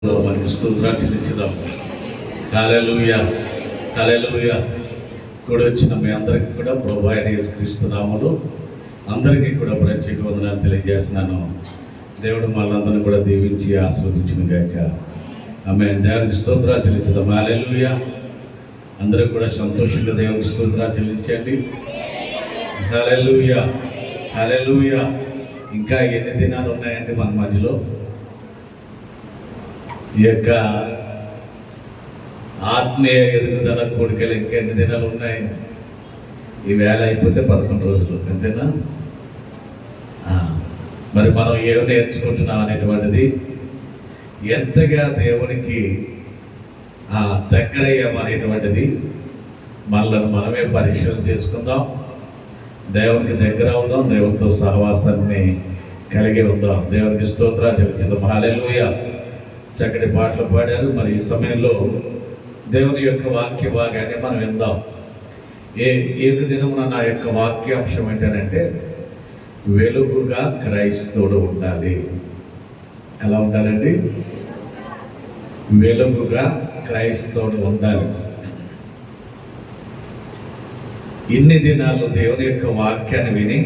మనకి స్తోత్రాలు చెల్లించుదాం. హల్లెలూయా, హల్లెలూయా. కూడా వచ్చిన మీ అందరికీ కూడా ప్రభువైన యేసుక్రీస్తు నామములో అందరికీ కూడా ప్రత్యేక వందనాలు తెలియజేస్తున్నాను. దేవుడు మనందరిని కూడా దీవించి ఆశీర్వదించును గాక. ఆమేన్. దేవునికి స్తోత్రాలు చెల్లించుదాం. హల్లెలూయా. అందరూ కూడా సంతోషంగా దేవునికి స్తోత్రాలు చెల్లించండి. హల్లెలూయా, హల్లెలూయా. ఇంకా ఎన్ని దినాలు ఉన్నాయండి మన మధ్యలో? ఈ యొక్క ఆత్మీయ ఎదుగుదల కోరికలు ఇంకా ఎన్ని దినాలు ఉన్నాయి? ఈ వేళ అయిపోతే 11 రోజులు, అంతేనా? మరి మనం ఏమి నేర్చుకుంటున్నాం అనేటువంటిది, ఎంతగా దేవునికి దగ్గరయ్యామనేటువంటిది మనల్ని మనమే పరీక్షలు చేసుకుందాం. దేవునికి దగ్గర అవుదాం, దేవునితో సహవాసాన్ని కలిగి ఉందాం. దేవునికి స్తోత్రాలు చెల్లించుదాం. హల్లెలూయా. చక్కటి పాటలు పాడారు. మరి ఈ సమయంలో దేవుని యొక్క వాక్య భాగాన్ని మనం విందాం. ఏ దినమున నా యొక్క వాక్యాంశం ఏంటంటే, వెలుగుగా క్రైస్తవుడు ఉండాలి. ఎలా ఉండాలండి? వెలుగుగా క్రైస్తవుడు ఉండాలి. ఇన్ని దినాలు దేవుని యొక్క వాక్యాన్ని విని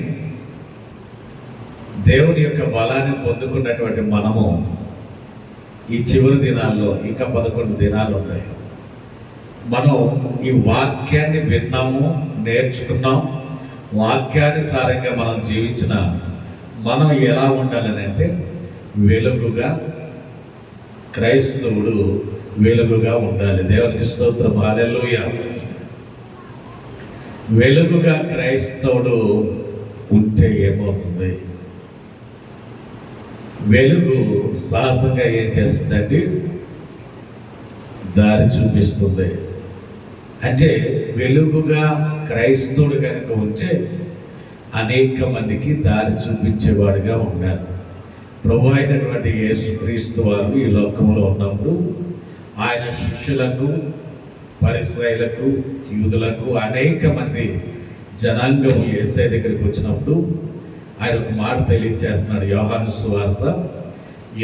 దేవుని యొక్క బలాన్ని పొందుకున్నటువంటి మనము ఈ చివరి దినాల్లో ఇంకా 11 దినాలు ఉన్నాయి. మనం ఈ వాక్యాన్ని విన్నాము, నేర్చుకున్నాం. వాక్యానుసారంగా మనం జీవించిన మనం ఎలా ఉండాలని అంటే, వెలుగుగా క్రైస్తవుడు వెలుగుగా ఉండాలి. దేవునికి స్తోత్రం. హల్లెలూయా. వెలుగుగా క్రైస్తవుడు ఉంటే ఏమవుతుంది? వెలుగు సహజంగా ఏం చేస్తుందండి? దారి చూపిస్తుంది. అంటే వెలుగుగా క్రైస్తవుడు కనుక ఉంటే అనేక మందికి దారి చూపించేవాడుగా ఉండాలి. ప్రభు అయినటువంటి యేసుక్రీస్తు వారు ఈ లోకంలో ఉన్నప్పుడు ఆయన శిష్యులకు, పరిసయ్యులకు, యూదులకు, అనేక మంది జనాంగం యేసయ్య దగ్గరికి వచ్చినప్పుడు ఆయన ఒక మాట తెలియజేస్తున్నాడు. యోహాను సువార్త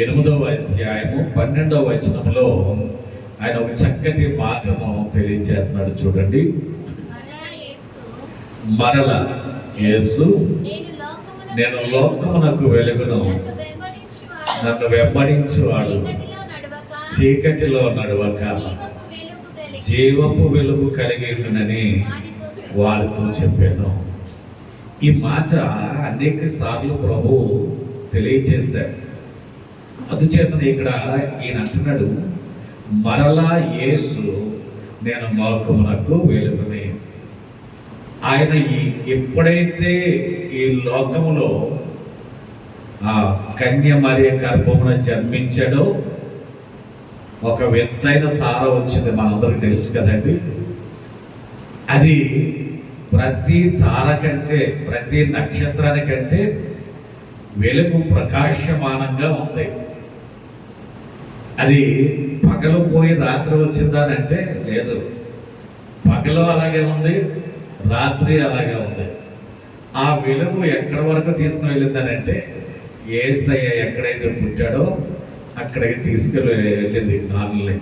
8వ అధ్యాయము 12వ వచనంలో ఆయన ఒక చక్కటి మాటను తెలియజేస్తున్నాడు. చూడండి. మరలా యేసు, నేను లోకమునకు వెలుగును, నన్ను వెంబడించువాడు చీకటిలో నడవక జీవపు వెలుగు కలిగినని వారితో చెప్పాను. ఈ మాట అనేక సార్లు ప్రభు తెలియచేశాడు. అందుచేత ఇక్కడ ఈయన అంటున్నాడు, మరలా యేసు, నేను లోకమునకు వెలుగుని. ఆయన ఎప్పుడైతే ఈ లోకములో కన్య మరియ గర్భమున జన్మించాడో ఒక వింతైన తార వచ్చింది. మనందరికి తెలుసు కదండి. అది ప్రతి తార కంటే, ప్రతి నక్షత్రానికంటే వెలుగు ప్రకాశమానంగా ఉంది. అది పగలు పోయి రాత్రి వచ్చిందానంటే లేదు. పగలు అలాగే ఉంది, రాత్రి అలాగే ఉంది. ఆ వెలుగు ఎక్కడి వరకు తీసుకుని వెళ్ళిందనంటే, యేసయ్య ఎక్కడైతే పుట్టాడో అక్కడికి వెళ్ళింది నాన్నల్ని.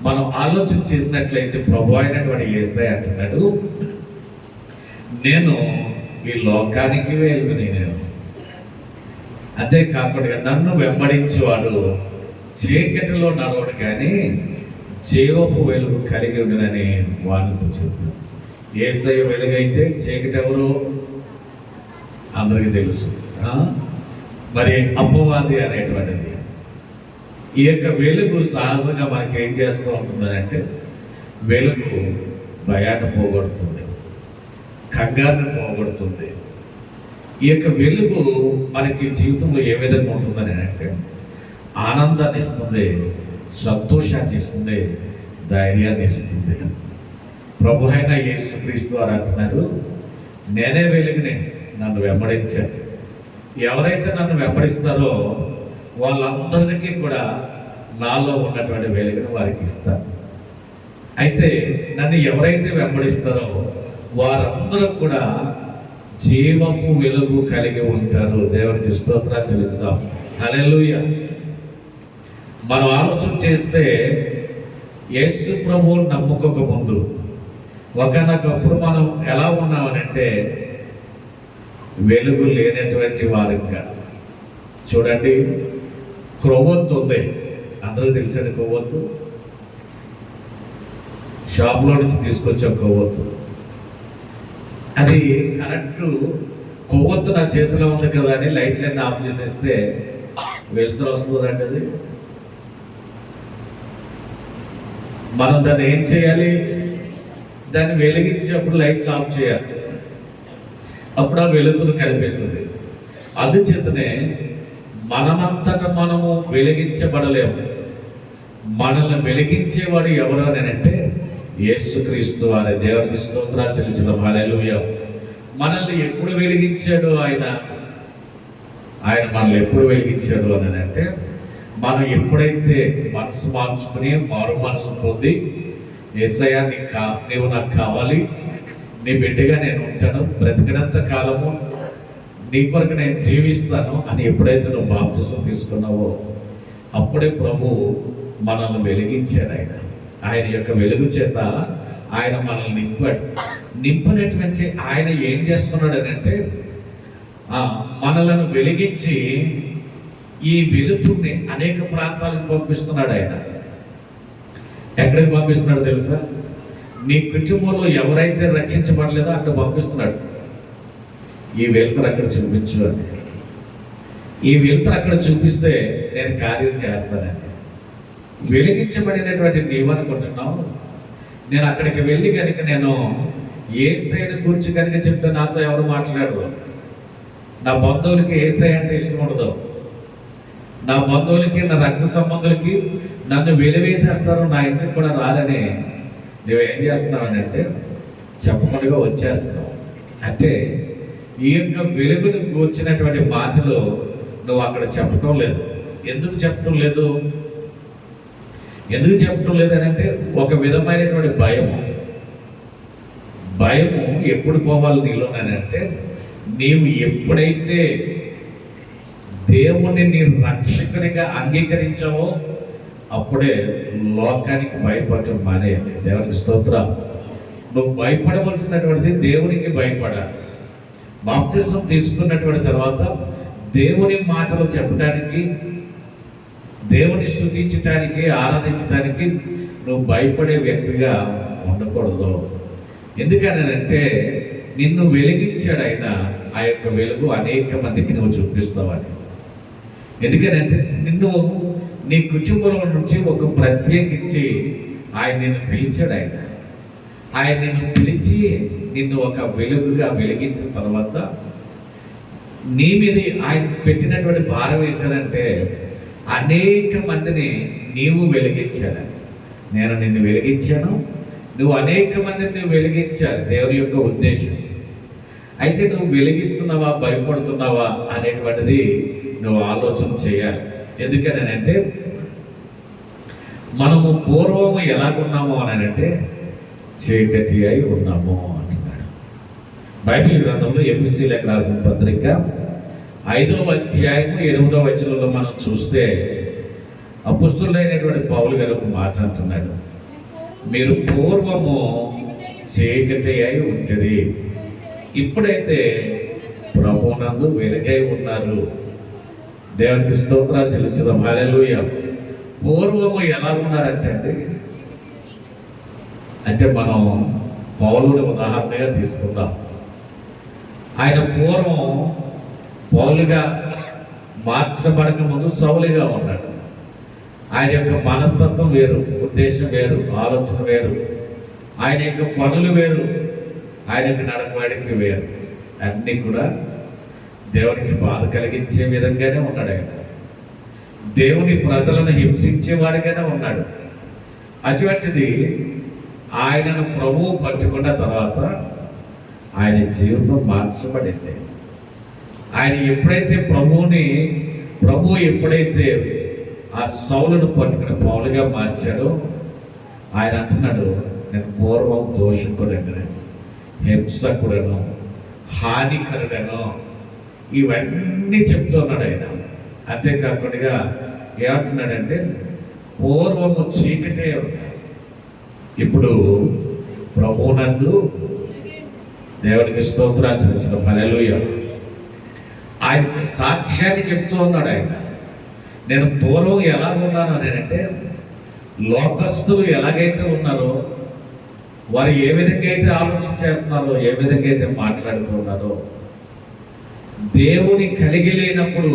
మనం ఆలోచన చేసినట్లయితే ప్రభు అయినటువంటి యేసయ్య అంటున్నాడు, నేను ఈ లోకానికి వెలుగుని. నేను అంతేకాకుండా నన్ను వెంబడించేవాడు చీకటిలో నడవడు కానీ జీవపు వెలుగు కలిగి ఉండనని వానితో చెప్పాను. యేసయ్య వెలుగైతే చీకటి ఎవరు? అందరికీ తెలుసు. మరి అపవాది అనేటువంటిది. ఈ యొక్క వెలుగు సహజంగా మనకి ఏం చేస్తూ ఉంటుందని అంటే, వెలుగు భయాన్ని పోగొడుతుంది, కంగారుని పోగొడుతుంది. ఈ యొక్క వెలుగు మనకి జీవితంలో ఏ విధంగా ఉంటుందని అంటే, ఆనందాన్ని ఇస్తుంది, సంతోషాన్ని ఇస్తుంది, ధైర్యాన్ని ఇస్తుంది. ప్రభు అయిన యేసుక్రీస్తు వారు అంటున్నారు, నేనే వెలుగుని, నన్ను వెంబడించండి. ఎవరైతే నన్ను వెంబడిస్తారో వాళ్ళందరికీ కూడా నాలో ఉన్నటువంటి వెలుగుని వారికి ఇస్తాను. అయితే నన్ను ఎవరైతే వెంబడిస్తారో వారందరూ కూడా జీవపు వెలుగు కలిగి ఉంటారు. దేవునికి స్తోత్రాలు చెల్లించుదాం. హల్లెలూయా. మనం ఆలోచన చేస్తే యేసు ప్రభువు నమ్ముకోక ముందు ఒకనొకప్పుడు మనం ఎలా ఉన్నామనంటే వెలుగు లేనటువంటి వారిగా. చూడండి, కొవ్వొత్తు ఉంది, అందరూ తెలిసిన కొవ్వొత్తు, షాప్లో నుంచి తీసుకొచ్చాం కొవ్వొత్తు. అది కరెక్టు కొవ్వొత్తు నా చేతిలో ఉంది కదా అని లైట్లన్నీ ఆఫ్ చేసేస్తే వెలుతురు వస్తుందండి. అది మనం దాన్ని ఏం చేయాలి? దాన్ని వెలిగించేప్పుడు లైట్లు ఆఫ్ చేయాలి, అప్పుడు ఆ వెలుతురు కనిపిస్తుంది. అందుచేతనే మనమంతటా మనము వెలిగించబడలేము. మనల్ని వెలిగించేవాడు ఎవరు అని అంటే యేసుక్రీస్తు వారి. దేవునికి స్తోత్రాలు చెల్లించడం. హల్లెలూయా. మనల్ని ఎప్పుడు వెలిగించాడు ఆయన మనల్ని ఎప్పుడు వెలిగించాడు అని అంటే మనం ఎప్పుడైతే మనసు మార్చుకుని మారు మనసు పొంది యేసయ్యా నీవు నాకు కావాలి, నీ బిడ్డగా నేను ఉంటాను, బ్రతికినంత కాలము నీ కొరకు నేను జీవిస్తాను అని ఎప్పుడైతే నువ్వు బాప్తిసం తీసుకున్నావో అప్పుడే ప్రభు మనల్ని వెలిగించాడు. ఆయన యొక్క వెలుగు చేత ఆయన మనల్ని నింపినటువంటి ఆయన ఏం చేస్తున్నాడు అని అంటే మనలను వెలిగించి ఈ వెలుతుడిని అనేక ప్రాంతాలకు పంపిస్తున్నాడు. ఆయన ఎక్కడికి పంపిస్తున్నాడు తెలుసా? నీ కుటుంబంలో ఎవరైతే రక్షించబడలేదో అక్కడ పంపిస్తున్నాడు. ఈ వెలుతురు అక్కడ చూపించు అని. ఈ వెలుతురు అక్కడ చూపిస్తే నేను కార్యం చేస్తానని. వెలిగించబడినటువంటి నీవు అనుకుంటున్నావు. నేను అక్కడికి వెళ్ళి కనుక నేను యేసయ్యని గురించి కనుక చెప్తే నాతో ఎవరు మాట్లాడరు. నా బంధువులకి యేసయ్య అంటే ఇష్టం ఉండదు. నా బంధువులకి, నా రక్త సంబంధులకి నన్ను వెలివేసేస్తారు, నా ఇంటికి కూడా రాలని నువ్వేం చేస్తున్నావు అంటే చెప్పకుండా వచ్చేస్తున్నావు. అంటే ఈ యొక్క వెలుగును కూర్చున్నటువంటి మాటలు నువ్వు అక్కడ చెప్పటం లేదు. ఎందుకు చెప్పటం లేదు? ఎందుకు చెప్పటం లేదనంటే ఒక విధమైనటువంటి భయము ఎప్పుడు పోవాలి నీలోనంటే నీవు ఎప్పుడైతే దేవుణ్ణి నీ రక్షకునిగా అంగీకరించావో అప్పుడే లోకానికి భయపడటం మానేయాలి. దేవునికి స్తోత్రం. నువ్వు భయపడవలసినటువంటిది దేవునికి భయపడాలి. బాప్తిసం తీసుకున్నటువంటి తర్వాత దేవుని మాటలు చెప్పడానికి, దేవుని స్తుతించడానికి, ఆరాధించడానికి నువ్వు భయపడే వ్యక్తిగా ఉండకూడదు. ఎందుకనంటే నిన్ను వెలిగించాడు ఆయన. ఆ యొక్క వెలుగు అనేక మందికి నువ్వు చూపిస్తావని. ఎందుకనంటే నిన్ను నీ కుటుంబంలో నుంచి ఒక ప్రత్యేకించి ఆయన నిన్ను పిలిచాడు. ఆయన నిన్ను పిలిచి నిన్ను ఒక వెలుగుగా వెలిగించిన తర్వాత నీ మీద ఆయనకు పెట్టినటువంటి భారం ఏంటంటే అనేక మందిని నీవు వెలిగించాలని. నేను నిన్ను వెలిగించాను, నువ్వు అనేక మందిని నువ్వు వెలిగించాలి, దేవుని యొక్క ఉద్దేశం. అయితే నువ్వు వెలిగిస్తున్నావా, భయపడుతున్నావా అనేటువంటిది నువ్వు ఆలోచన చేయాలి. ఎందుకనంటే మనము పూర్వము ఎలాగున్నాము అని అంటే చీకటి అయి ఉన్నాము అంటున్నాడు. బైబిల్ గ్రంథంలో ఎఫెసీయులకు రాసిన పత్రిక 5వ అధ్యాయము 8వ వచనంలో మనం చూస్తే అపొస్తలుడైనటువంటి పౌలు గారు ఒక మాట అంటున్నాడు. మీరు పూర్వము చీకటి అయి ఉంటుంది, ఇప్పుడైతే ప్రభువునందు వెలుగై ఉన్నారు. దేవునికి స్తోత్రాలు చెల్లించుదాం. హల్లెలూయా. పూర్వము ఎలా ఉన్నారంటే అంటే మనం పౌలుని ఉదాహరణగా తీసుకుందాం. ఆయన పూర్వం పౌలుగా మార్చబడక ముందు సౌలుగా ఉన్నాడు. ఆయన యొక్క మనస్తత్వం వేరు, ఉద్దేశం వేరు, ఆలోచన వేరు, ఆయన యొక్క పనులు వేరు, ఆయన యొక్క నడవడికి వేరు. అన్నీ కూడా దేవునికి బాధ కలిగించే విధంగానే ఉన్నాడు. ఆయన దేవుని ప్రజలను హింసించేవాడిగానే ఉన్నాడు. అటువంటిది ఆయనను ప్రభువు పట్టుకున్న తర్వాత ఆయన జీవితం మార్చబడింది. ఆయన ఎప్పుడైతే ప్రభువు ఎప్పుడైతే ఆ సౌలును పట్టుకుని పౌలుగా మార్చాడో ఆయన అంటున్నాడు, నేను పూర్వం దోషకుడను, హింసకుడను, హానికరుడను, ఇవన్నీ చెప్తున్నాడు ఆయన. అంతేకాకుండా ఏమంటున్నాడంటే పూర్వము చీకటే ఉన్నాయి, ఇప్పుడు ప్రభువునందు దేవునికి స్తోత్రాలు చెల్లించిన హల్లెలూయా. ఆయన సాక్ష్యాన్ని చెప్తూ ఉన్నాడు. ఆయన నేను పూర్వం ఎలా ఉన్నాను అని అంటే, లోకస్తులు ఎలాగైతే ఉన్నారో, వారు ఏ విధంగా అయితే ఆలోచించేస్తున్నారో, ఏ విధంగా అయితే మాట్లాడుతున్నారో, దేవుని కలిగి లేనప్పుడు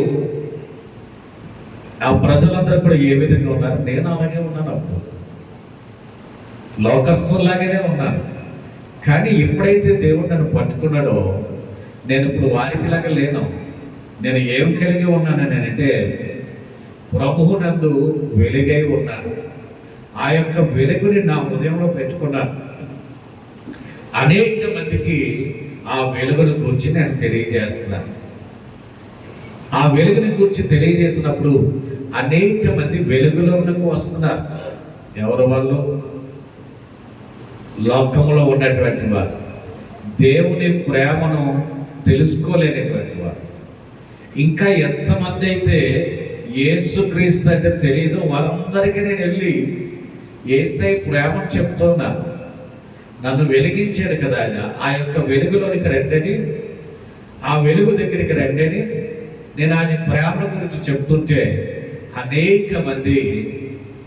ఆ ప్రజలందరూ కూడా ఏ విధంగా ఉన్నారు, నేను అలాగే ఉన్నాను. అప్పుడు లోకస్తుల్లాగానే ఉన్నాను. కానీ ఎప్పుడైతే దేవుడు నన్ను పట్టుకున్నాడో, నేను ఇప్పుడు వారికిలాగా లేను. నేను ఏం కలిగి ఉన్నానని అంటే, ప్రభువు నందు వెలుగై ఉన్నాను. ఆ యొక్క వెలుగుని నా హృదయంలో పెట్టుకున్నాను. అనేక మందికి ఆ వెలుగుని గురించి నేను తెలియజేస్తున్నాను. ఆ వెలుగుని గురించి తెలియజేసినప్పుడు అనేక మంది వెలుగులోనికి వస్తున్నారు. ఎవరు వాళ్ళు? లోకములో ఉన్నటువంటి వారు, దేవుని ప్రేమను తెలుసుకోలేనటువంటి వారు. ఇంకా ఎంతమంది అయితే యేసుక్రీస్తు అంటే తెలియదు, వాళ్ళందరికీ నేను వెళ్ళి యేసయ్య ప్రేమను చెప్తున్నాను. నన్ను వెలిగించాడు కదా ఆయన, ఆ యొక్క వెలుగులోనికి రండని, ఆ వెలుగు దగ్గరికి రండని నేను ఆయన ప్రేమ గురించి చెప్తుంటే అనేక మంది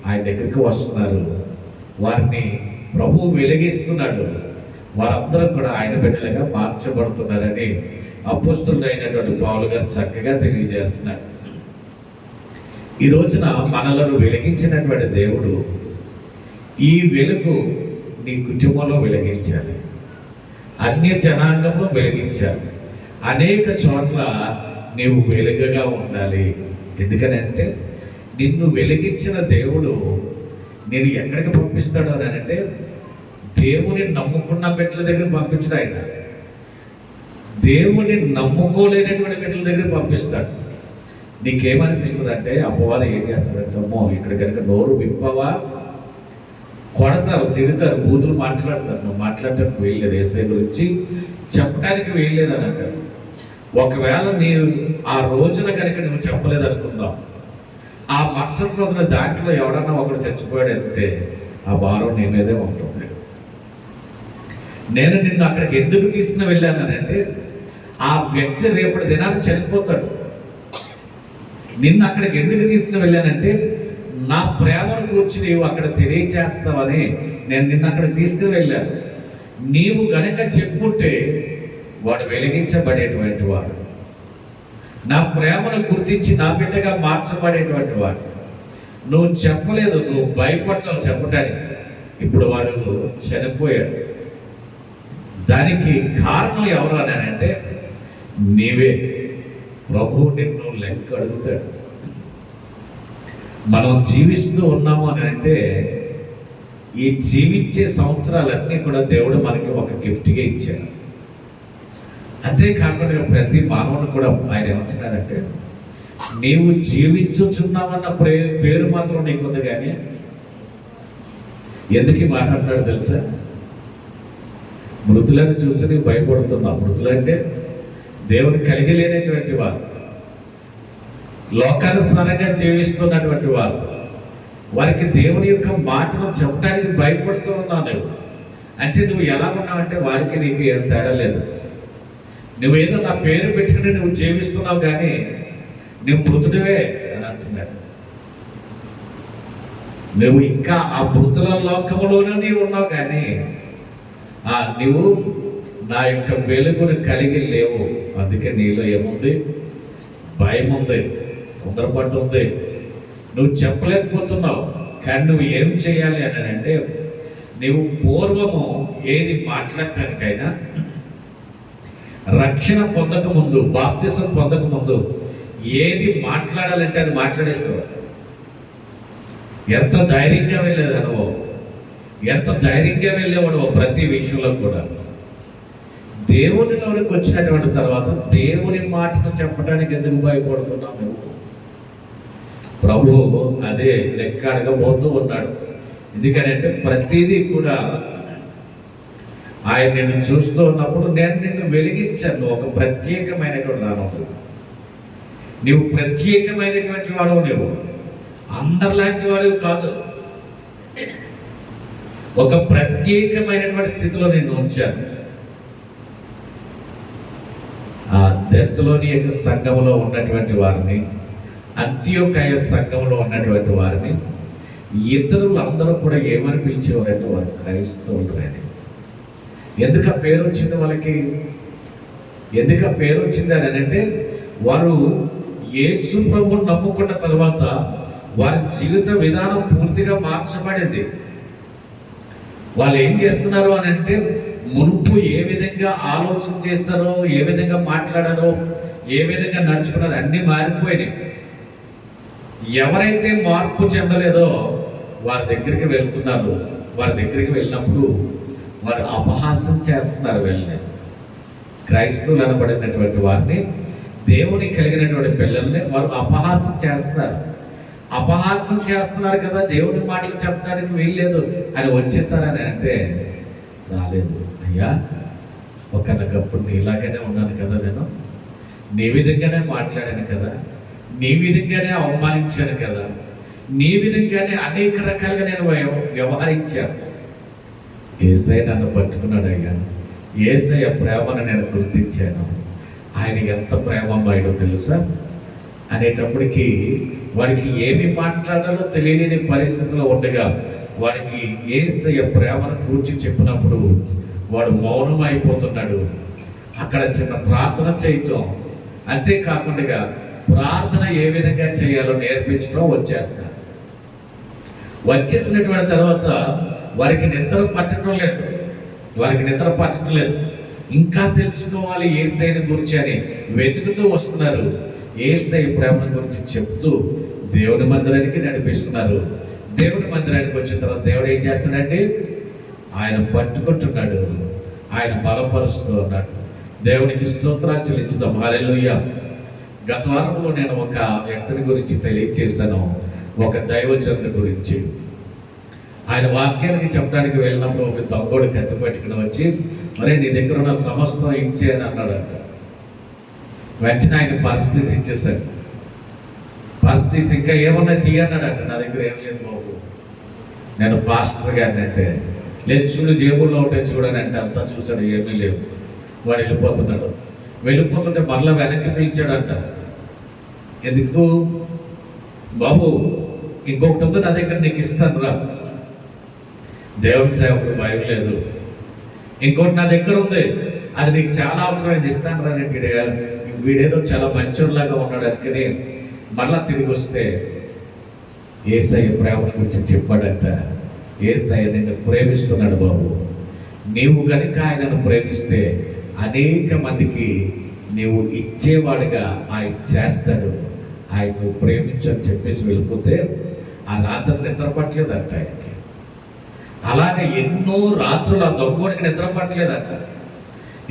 ఆయన దగ్గరికి వస్తున్నారు. వారిని ప్రభువు వెలిగిస్తున్నాడు. వారందరూ కూడా ఆయన బిడ్డలుగా మార్చబడుతున్నారని అపోస్తలుడు అయినటువంటి పౌలు గారు చక్కగా తెలియజేస్తున్నారు. ఈ రోజున మనలను వెలిగించినటువంటి దేవుడు ఈ వెలుగు నీ కుటుంబంలో వెలిగించాలి, అన్య జనాంగంలో వెలిగించాలి, అనేక చోట్ల నీవు వెలుగుగా ఉండాలి. ఎందుకనంటే నిన్ను వెలిగించిన దేవుడు నేను ఎక్కడికి పంపిస్తాడు అని అంటే, దేవుని నమ్ముకున్న బిడ్డల దగ్గర పంపించడు. ఆయన దేవుని నమ్ముకోలేనటువంటి బిడ్డల దగ్గర పంపిస్తాడు. నీకేమనిపిస్తుంది అంటే, అపవాదం ఏం చేస్తాడంటే, అమ్మో ఇక్కడ కనుక నోరు విప్పవా, కొడతారు, తిడతారు, బూతులు మాట్లాడతారు, నువ్వు మాట్లాడటానికి వీల్లేదు, యేసయ్య గురించి చెప్పడానికి వీల్లేదని అంటారు. ఒకవేళ నీవు ఆ రోజున కనుక నువ్వు చెప్పలేదు అనుకుందాం, ఆ మరుసటి రోజున దాంట్లో ఎవడన్నా ఒకడు చచ్చిపోయాడంటే ఆ భారం నీ మీదే ఉంటుంది. నేను నిన్ను అక్కడికి ఎందుకు తీసుకుని వెళ్ళానంటే, ఆ వ్యక్తి రేపటి దినాన్ని చనిపోతాడు. నిన్ను అక్కడికి ఎందుకు తీసుకుని వెళ్ళానంటే, నా ప్రేమను కూర్చి నీవు అక్కడ తెలియచేస్తావని నేను నిన్ను అక్కడ తీసుకుని వెళ్ళాను. నీవు గనక చెప్పుంటే వాడు వెలిగించబడేటువంటి వాడు, నా ప్రేమను గుర్తించి నా బిడ్డగా మార్చబడేటువంటి వాడు. నువ్వు చెప్పలేదు, నువ్వు భయపడ్డావు చెప్పడానికి, ఇప్పుడు వాడు చనిపోయాడు. దానికి కారణం ఎవరు అని అంటే నీవే. ప్రభువు నిన్ను లెక్క అడుగుతాడు. మనం జీవిస్తూ ఉన్నాము అని అంటే, ఈ జీవించే సంవత్సరాలన్నీ కూడా దేవుడు మనకి ఒక గిఫ్ట్గా ఇచ్చాడు. అంతేకాకుండా ప్రతి మానవుని కూడా ఆయన ఏమంటున్నారంటే, నీవు జీవించుచున్నావన్న పేరు మాత్రం నీకుంది, కానీ ఎందుకు మాట్లాడుతున్నాడు తెలుసా? మృతులను చూసి నీవు భయపడుతున్నావు. మృతులంటే దేవుని కలిగి లేనటువంటి వారు, లోకానుసారంగా జీవిస్తున్నటువంటి వారు, వారికి దేవుని యొక్క మాటను చెప్పడానికి భయపడుతూ ఉన్నావు నువ్వు. అంటే నువ్వు ఎలా ఉన్నావంటే వారికి నీకు ఏం తేడా లేదు. నువ్వేదో నా పేరు పెట్టుకుని నువ్వు జీవిస్తున్నావు, కానీ నువ్వు మృతుడివే అని అంటున్నాడు. నువ్వు ఇంకా ఆ మృతుల లోకములోనే నీవు ఉన్నావు, కానీ నువ్వు నా యొక్క వెలుగును కలిగి లేవు. అందుకే నీలో ఏముంది? భయం ఉంది, తొందరపాటు ఉంది, నువ్వు చెప్పలేకపోతున్నావు. కానీ నువ్వు ఏం చేయాలి అని అంటే, నువ్వు పూర్వము ఏది మాట్లాడటానికైనా, రక్షణ పొందక ముందు, బాప్తిసం పొందక ముందు ఏది మాట్లాడాలంటే అది మాట్లాడేసావు. ఎంత ధైర్యంగా వెళ్ళేది అనుభవం, ఎంత ధైర్యంగా వెళ్ళేవాడు ప్రతి విషయంలో కూడా. దేవునిలోనికి వచ్చినటువంటి తర్వాత దేవుని మాటను చెప్పడానికి ఎందుకు భయపడుతున్నావు నువ్వు? ప్రభువు అదే లెక్క అడగబోతూ ఉన్నాడు. ఎందుకంటే ప్రతిదీ కూడా ఆయన నిన్ను చూస్తూ ఉన్నప్పుడు నేను నిన్ను వెలిగించాను. ఒక ప్రత్యేకమైనటువంటి దానం, నువ్వు ప్రత్యేకమైనటువంటి వాడు. నువ్వు అందరిలాంటి వాడు కాదు. ఒక ప్రత్యేకమైనటువంటి స్థితిలో నేను ఉంచాను. ఆ దెస్సలోనియ సంఘంలో ఉన్నటువంటి వారిని, అంతియోకయ సంఘంలో ఉన్నటువంటి వారిని ఇతరులు అందరూ కూడా ఏమని పిలిచేవారంటే వారు క్రైస్తవులు అని. ఎందుకు ఆ పేరు వచ్చింది వాళ్ళకి? ఎందుకు ఆ పేరు వచ్చింది అని అంటే, వారు యేసు ప్రభువుని నమ్ముకున్న తర్వాత వారి జీవిత విధానం పూర్తిగా మార్చబడింది. వాళ్ళు ఏం చేస్తున్నారు అని అంటే, మునుపు ఏ విధంగా ఆలోచన చేస్తారో, ఏ విధంగా మాట్లాడారో, ఏ విధంగా నడుచుకున్నారో అన్నీ మారిపోయినాయి. ఎవరైతే మార్పు చెందలేదో వారి దగ్గరికి వెళ్తున్నారు. వారి దగ్గరికి వెళ్ళినప్పుడు వారు అపహాస్యం చేస్తున్నారు. వెళ్ళి క్రైస్తవులు అనబడినటువంటి వారిని, దేవుని కలిగినటువంటి పిల్లల్ని వారు అపహాస్యం చేస్తున్నారు. అపహాస్యం చేస్తున్నారు కదా, దేవుని మాటలు చెప్పడానికి వీల్లేదు అని వచ్చేసారని అంటే, రాలేదు అయ్యా, ఒకనొకప్పుడు నీలాగానే ఉన్నాను కదా, నేను నీ విధంగానే మాట్లాడాను కదా, నీ విధంగానే అవమానించాను కదా, నీ విధంగానే అనేక రకాలుగా నేను వ్యవహరించాను. యేసయ్య నన్ను పట్టుకున్నాడు అయ్యా, యేసయ్య ప్రేమను నేను గుర్తించాను. ఆయన ఎంత ప్రేమమయుడో తెలుసా అనేటప్పటికీ వాడికి ఏమి మాట్లాడాలో తెలియని పరిస్థితిలో ఉండగా వాడికి యేసయ్య ప్రేమను కూర్చి చెప్పినప్పుడు వాడు మౌనం అయిపోతున్నాడు. అక్కడ చిన్న ప్రార్థన చేయటం, అంతేకాకుండా ప్రార్థన ఏ విధంగా చేయాలో నేర్పించడం వచ్చేస్తాడు. వచ్చేసినటువంటి తర్వాత వారికి నిద్ర పట్టడం లేదు. ఇంకా తెలుసుకోవాలి యేసయ్యని గురించి అని వెతుకుతూ వస్తున్నారు. యేసయ్య ప్రేమ గురించి చెప్తూ దేవుని మందిరానికి నడిపిస్తున్నారు. దేవుని మందిరానికి వచ్చిన తర్వాత దేవుడు ఏం చేస్తాడంటే, ఆయన పట్టుకుంటున్నాడు, ఆయన బలపరుస్తూ ఉన్నాడు. దేవునికి స్తోత్రాలు చెల్లించుదాం. హల్లెలూయా. గత వారంలో నేను ఒక వ్యక్తిని గురించి తెలియచేశాను, ఒక దైవజనుడి గురించి. ఆయన వాక్యానికి చెప్పడానికి వెళ్ళినప్పుడు ఒక దొంగోడు కత్తి పట్టుకుని వచ్చి, మరి నీ దగ్గర ఉన్న సమస్తం ఇచ్చే అని అన్నాడంట. వెంటనే ఆయన పరిస్థితి ఇచ్చేసాడు. పరిస్థితి ఇంకా ఏమన్నా తీయన్నాడంట. నా దగ్గర ఏం లేదు బాబు, నేను పాస్టర్ గారిని అంటే, లేదు చూడు జేబుల్లో ఉంటే చూడని అంటే అంతా చూశాడు, ఏమీ లేవు. వాడు వెళ్ళిపోతుంటే మరలా వెనక్కి పిలిచాడంట. ఎందుకు బాబు, ఇంకొకటి ఉంది నా దగ్గర, నీకు ఇస్తాను రా. దేవుడి సేవకుడు భయం లేదు. ఇంకోటి నా దగ్గర ఉంది, అది నీకు చాలా అవసరమైంది, ఇస్తాను రా. వీడేదో చాలా మంచోళ్ళలాగా ఉన్నాడు అనుకుని మరలా తిరిగి వస్తే యేసయ్య ప్రేమ గురించి చెప్పాడంట. యేసయ్య నిన్ను ప్రేమిస్తున్నాడు బాబు, నీవు కనుక ఆయనను ప్రేమిస్తే అనేక మందికి నీవు ఇచ్చేవాడిగా ఆయన చేస్తాడు, ఆయన్ను ప్రేమించని చెప్పేసి వెళ్ళిపోతే ఆ రాత్రి నిద్ర పట్టలేదంట ఆయనకి. అలాగే ఎన్నో రాత్రులు ఆ దొంగోడికి నిద్ర పట్టలేదంట.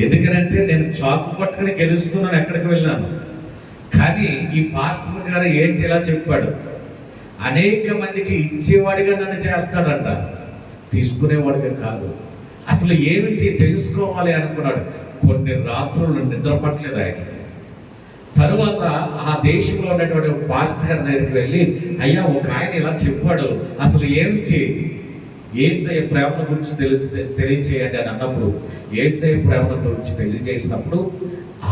ఎందుకనంటే, నేను చాకు పట్టుకుని గెలుస్తున్నాను, ఎక్కడికి వెళ్ళాను, కానీ ఈ పాస్టర్ గారు ఏంటి ఇలా చెప్పాడు, అనేక మందికి ఇచ్చేవాడిగా నన్ను చేస్తాడంట, తీసుకునేవాడిగా కాదు. అసలు ఏమిటి తెలుసుకోవాలి అనుకున్నాడు. కొన్ని రాత్రులు నిద్ర పట్టలేదు ఆయనకి. తరువాత ఆ దేశంలో ఉన్నటువంటి పాస్టర్ గారి దగ్గరికి వెళ్ళి, అయ్యా ఒక ఆయన ఇలా చెప్పాడు, అసలు ఏమిటి, యేసయ్య ప్రేమ గురించి తెలియచేయండి అని అన్నప్పుడు, యేసయ్య ప్రేమ గురించి తెలియజేసినప్పుడు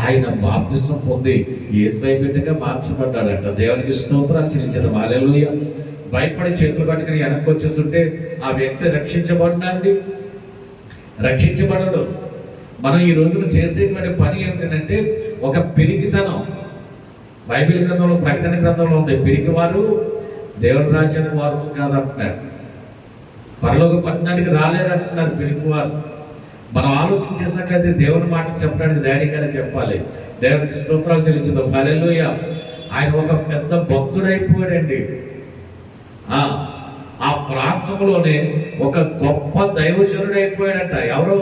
ఆయన బాప్తిసం పొంది యేసయ్య బిడ్డగా మార్చబడ్డాడంట. దేవునికి స్తోత్రాలు చెల్లించడం. హల్లెలూయా. భయపడి చేతులు పట్టుకుని వెనక్కి వచ్చేస్తుంటే ఆ వ్యక్తి రక్షించబడినండి, రక్షించబడడు. మనం ఈ రోజున చేసేటువంటి పని ఏమిటంటే, ఒక పిరికితనం. బైబిల్ గ్రంథంలో, ప్రకటన గ్రంథంలో ఉంది, పిరికివారు దేవుని రాజ్యానికి వారసు కాదంటున్నాడు, పరలోక పట్టణానికి రాలేరంటున్నారు పిరికివారు. మనం ఆలోచన చేసినట్లయితే దేవుని మాట చెప్పడానికి ధైర్యంగానే చెప్పాలి. దేవునికి స్తోత్రాలు చెల్లించుదాం. హల్లెలూయా. ఆయన ఒక పెద్ద భక్తుడైపోయాడండి. ఆ ప్రాంతంలోనే ఒక గొప్ప దైవజనుడు అయిపోయాడంట. ఎవరు?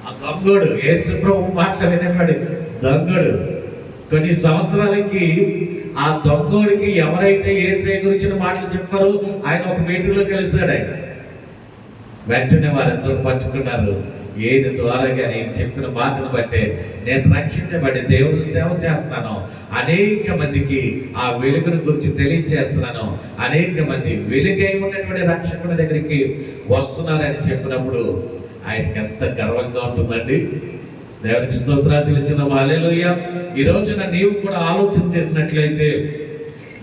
ఆ దొంగడు, యేసు ప్రభు మాట్లాడినటువంటి దొంగడు. కొన్ని సంవత్సరాలకి ఆ దొంగోడికి ఎవరైతే యేసయ్య గురించిన మాటలు చెప్పారో ఆయన ఒక మీటింగ్లో కలిశాడు. ఆయన వెంటనే వారందరూ పట్టుకున్నారు, ఏది ద్వారా కానీ చెప్పిన మాటను బట్టే నేను రక్షించబడి దేవుడు సేవ చేస్తున్నాను, అనేక మందికి ఆ వెలుగును గురించి తెలియచేస్తున్నాను, అనేక మంది వెలుగై ఉన్నటువంటి రక్షకుడి దగ్గరికి వస్తున్నారని చెప్పినప్పుడు ఆయనకి ఎంత గర్వంగా ఉంటుందండి. దేవునికి స్తోత్రాలు చెల్లించుదాం. హల్లెలూయా. ఈ రోజున నీవు కూడా ఆలోచన చేసినట్లయితే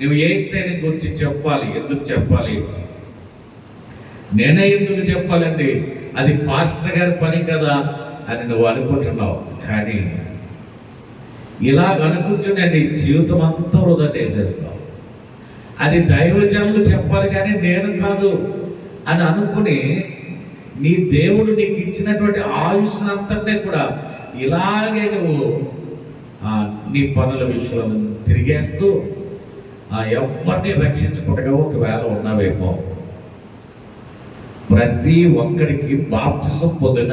నువ్వు యేసుని గురించి చెప్పాలి. ఎందుకు చెప్పాలి? నేనే ఎందుకు చెప్పాలండి, అది పాస్టర్ గారి పని కదా అని నువ్వు అనుకుంటున్నావు. కానీ ఇలాగ అనుకుంటున్నా నీ జీవితం అంతా వృధా చేసేస్తావు. అది దైవజనులు చెప్పాలి కానీ నేను కాదు అని అనుకుని నీ దేవుడు నీకు ఇచ్చినటువంటి ఆయుష్నంతనే కూడా ఇలాగే నువ్వు నీ పనుల విషయంలో తిరిగేస్తూ ఎవరిని రక్షించకుండా ఒకవేళ ఉన్నావేమో. ప్రతి ఒక్కరికి బాప్తిసం పొందిన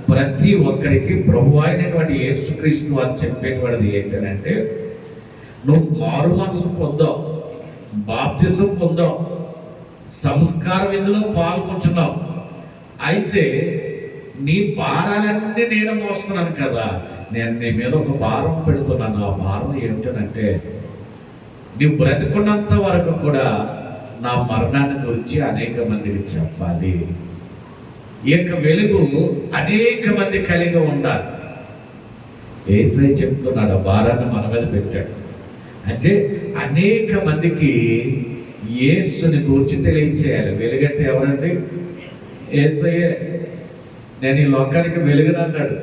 ప్రతి ఒక్కరికి ప్రభు అయినటువంటి యేసుక్రీస్తు వారు చెప్పేటువంటిది ఏంటంటే, నువ్వు మారు మనసు పొందావు, బాప్తిసం పొందావు, సంస్కార విధిలో పాల్గొంటున్నావు, అయితే నీ భారాలన్నీ నేను మోస్తున్నాను కదా, నేను నీ మీద ఒక భారం పెడుతున్నాను. ఆ భారం ఏమిటనంటే, నువ్వు బ్రతుకున్నంత వరకు కూడా నా మరణాన్ని గురించి అనేక మందికి చెప్పాలి. ఈ యొక్క వెలుగు అనేక మంది కలిగి ఉండాలి. యేసయ్య చెప్తున్నాడు, ఆ భారాన్ని మన మీద పెట్టాడు. అంటే అనేక మందికి యేసుని గురించి తెలియచేయాలి. వెలుగంటే ఎవరండి? యేసయ్యే. నేను ఈ లోకానికి వెలుగునన్నాడు.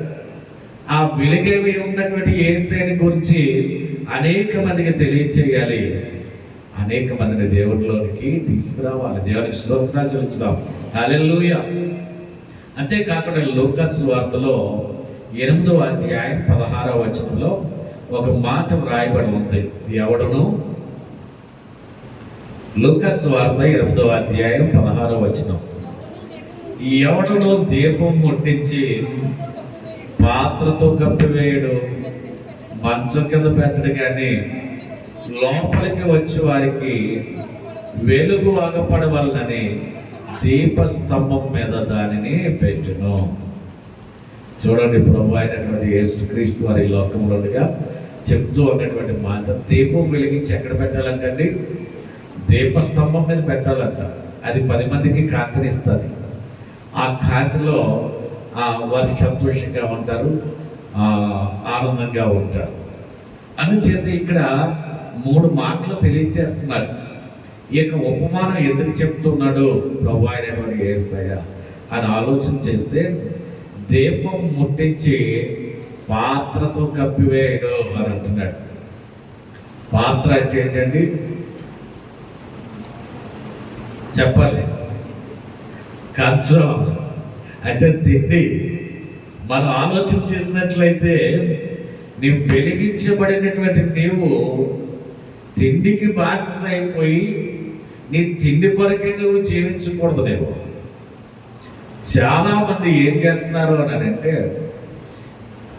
ఆ వెలుగేవి ఉన్నటువంటి యేసయ్యని గురించి అనేక మందికి తెలియచేయాలి, అనేక మందిని దేవుడిలోనికి తీసుకురావాలి. దేవునికి స్తోత్రాలు చెల్లించుదాం. హల్లెలూయా. అంతేకాకుండా లూకా సువార్తలో 8వ అధ్యాయం 16వ వచనంలో ఒక మాట వ్రాయబడి ఉంది. ఎవడును, లూకా సువార్త 8వ అధ్యాయం 16వ వచనం, ఎవడును దీపం ముట్టించి పాత్రతో కప్పివేయడు, మంచం కింద పెట్టడు, కానీ లోపలికి వచ్చి వారికి వెలుగు అగపడవలనని దీపస్తంభం మీద దానిని పెట్టును. చూడండి, ప్రభు అయినటువంటి యేసుక్రీస్తు వారి లోకంలోనిగా చెప్తూ ఉన్నటువంటి మాట. దీపం వెలిగించి ఎక్కడ పెట్టాలంటండి? దీపస్తంభం మీద పెట్టాలంట. అది 10 మందికి కాంతినిస్తుంది. ఆ కాంతిలో వారు సంతోషంగా ఉంటారు, ఆనందంగా ఉంటారు. అందుచేత ఇక్కడ 3 మాటలు తెలియచేస్తున్నాడు. ఈ యొక్క ఉపమానం ఎందుకు చెప్తున్నాడు ప్రభు అయినటువంటి యేసయ్య అని ఆలోచన చేస్తే, దీపం ముట్టించి పాత్రతో కప్పివేయడు అని అంటున్నాడు. పాత్ర అంటే ఏంటండి? చెప్పాలి. కంచం అంటే తిండి. మనం ఆలోచన చేసినట్లయితే నీవు వెలిగించబడినటువంటి నీవు తిండికి బాధ్యత అయిపోయి నీ తిండి కొరకే నువ్వు జీవించకూడదునేమో. చాలా మంది ఏం చేస్తున్నారు అని అంటే,